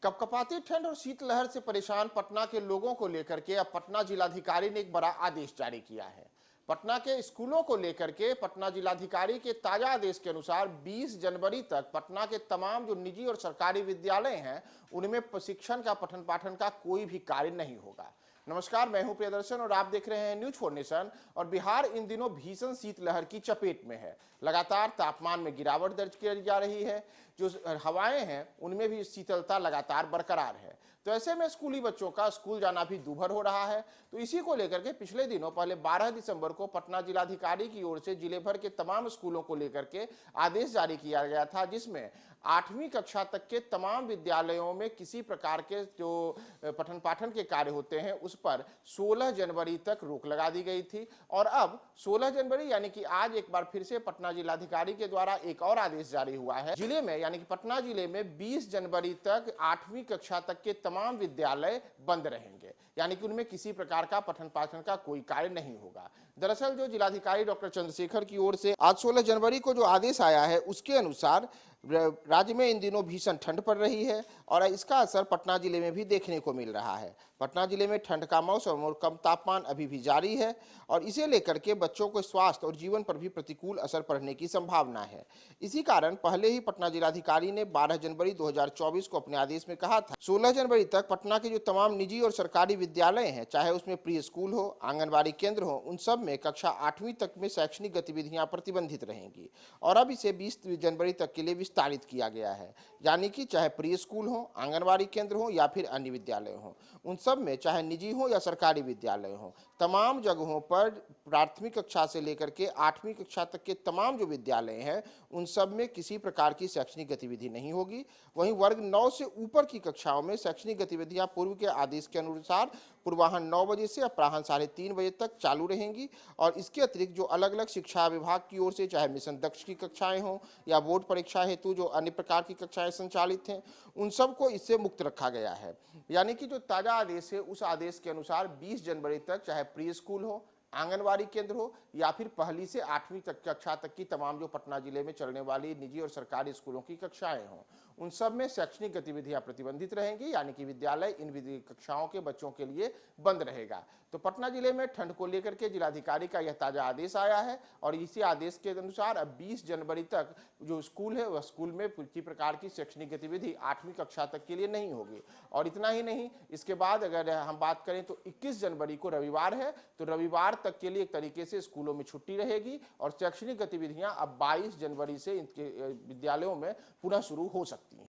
कपकपाती ठंड और शीतलहर से परेशान पटना के लोगों को लेकर के अब पटना जिलाधिकारी ने एक बड़ा आदेश जारी किया है। पटना के स्कूलों को लेकर के पटना जिलाधिकारी के ताजा आदेश के अनुसार 20 जनवरी तक पटना के तमाम जो निजी और सरकारी विद्यालय हैं उनमें प्रशिक्षण का पठन पाठन का कोई भी कार्य नहीं होगा। नमस्कार, मैं हूं प्रियदर्शन और आप देख रहे हैं न्यूज 4 नेशन। और बिहार इन दिनों भीषण शीतलहर की चपेट में है। लगातार तापमान में गिरावट दर्ज की जा रही है। जो हवाएं हैं उनमें भी शीतलता लगातार बरकरार है। तो ऐसे में स्कूली बच्चों का स्कूल जाना भी दूभर हो रहा है। तो इसी को लेकर के पिछले दिनों पहले 12 दिसंबर को पटना जिलाधिकारी की ओर से जिले भर के तमाम स्कूलों को लेकर के आदेश जारी किया गया था, जिसमें 8वीं कक्षा तक के तमाम विद्यालयों में किसी प्रकार के जो पठन पाठन के कार्य होते हैं उस पर 16 जनवरी तक रोक लगा दी गई थी। और अब 16 जनवरी यानी कि आज एक बार फिर से पटना जिलाधिकारी के द्वारा एक और आदेश जारी हुआ है। जिले में यानी कि पटना जिले में 20 जनवरी तक 8वीं कक्षा तक के तमाम विद्यालय बंद रहेंगे, यानी कि उनमें किसी प्रकार का पठन पाठन का कोई कार्य नहीं होगा। दरअसल जो जिलाधिकारी डॉक्टर चंद्रशेखर की ओर से आज 16 जनवरी को जो आदेश आया है उसके अनुसार राज्य में इन दिनों भीषण ठंड पड़ रही है और इसका असर पटना जिले में भी देखने को मिल रहा है। पटना जिले में ठंड का मौसम और कम तापमान अभी भी जारी है और इसे लेकर के बच्चों को स्वास्थ्य और जीवन पर भी प्रतिकूल असर पड़ने की संभावना है। इसी कारण पहले ही पटना जिलाधिकारी ने 12 जनवरी 2024 को अपने आदेश में कहा था 16 जनवरी तक पटना के जो तमाम निजी और सरकारी विद्यालय हैं, चाहे उसमें प्री स्कूल हो, आंगनबाड़ी केंद्र हो, उन सब में कक्षा 8वीं तक में शैक्षणिक गतिविधियां प्रतिबंधित रहेंगी। और अब इसे 20 जनवरी तक के लिए विस्तारित किया गया है, यानी कि चाहे प्री स्कूल हो, आंगनबाड़ी केंद्र हो या फिर अन्य विद्यालय हो, उन सब में चाहे निजी हो या सरकारी विद्यालय हो, तमाम जगहों पर प्राथमिक कक्षा से लेकर के 8वीं कक्षा तक के तमाम जो विद्यालय हैं उन सब में किसी प्रकार की शैक्षणिक गतिविधि नहीं होगी। वहीं वर्ग 9 से ऊपर की कक्षाओं में शैक्षणिक गतिविधियां पूर्व के आदेश के अनुसार पूर्वाह्न 9 बजे से अपराह्न 3:30 बजे तक चालू रहेंगी। और इसके अतिरिक्त जो अलग अलग शिक्षा विभाग की ओर से चाहे मिशन दक्ष की कक्षाएं हों या बोर्ड परीक्षा हेतु जो अन्य प्रकार की कक्षाएं संचालित हैं, उन सबको इससे मुक्त रखा गया है। यानी कि जो ताजा आदेश है उस आदेश के अनुसार 20 जनवरी तक चाहे प्री स्कूल हो, आंगनबाड़ी केंद्र हो या फिर पहली से 8वीं तक कक्षा तक की तमाम जो पटना जिले में चलने वाली निजी और सरकारी स्कूलों की कक्षाएं हों, उन सब में शैक्षणिक गतिविधियां प्रतिबंधित रहेंगी, यानी कि विद्यालय इन कक्षाओं के बच्चों के लिए बंद रहेगा। तो पटना जिले में ठंड को लेकर के जिलाधिकारी का यह ताजा आदेश आया है और इसी आदेश के अनुसार अब 20 जनवरी तक जो स्कूल है वह स्कूल में किसी प्रकार की शैक्षणिक गतिविधि 8वीं कक्षा तक के लिए नहीं होगी। और इतना ही नहीं, इसके बाद अगर हम बात करें तो 21 जनवरी को रविवार है, तो रविवार तक के लिए एक तरीके से स्कूलों में छुट्टी रहेगी और शैक्षणिक गतिविधियां अब 22 जनवरी से इनके विद्यालयों में पुनः शुरू हो सकती हैं।